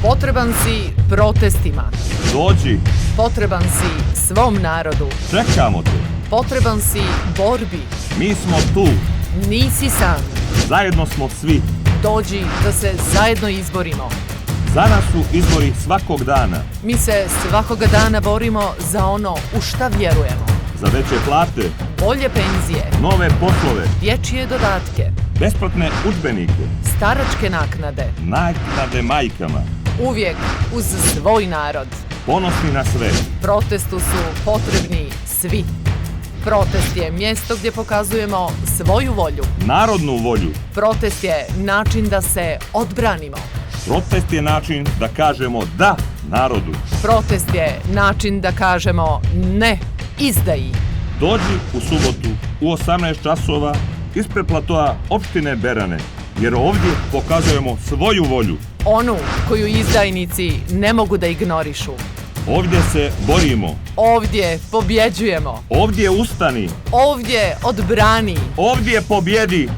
Potreban si protestima. Dođi, Potreban si svom narodu. čekamo te. Potreban si borbi. Mi smo tu, Nisi sam. zajedno smo svi. Dođi da se zajedno izborimo. Za nas su izbori svakog dana. Mi se svakoga dana borimo za ono u šta vjerujemo. Za veće plate, Bolje penzije, nove poslove, dječje dodatke, besplatne udžbenike, staračke naknade. naknade majkama. Uvijek uz svoj narod. Ponosni na sve. Protestu su potrebni svi. Protest je mjesto gdje pokazujemo svoju volju. Narodnu volju. Protest je način da se odbranimo. Protest je način da kažemo da narodu. Protest je način da kažemo ne izdaji. Dođi u subotu u 18 časova ispred platoa opštine Berane, jer ovdje pokazujemo svoju volju. Onu koju izdajnici ne mogu da ignorišu. Ovdje se borimo. Ovdje pobjeđujemo. Ovdje ustani. Ovdje odbrani. Ovdje pobjedi.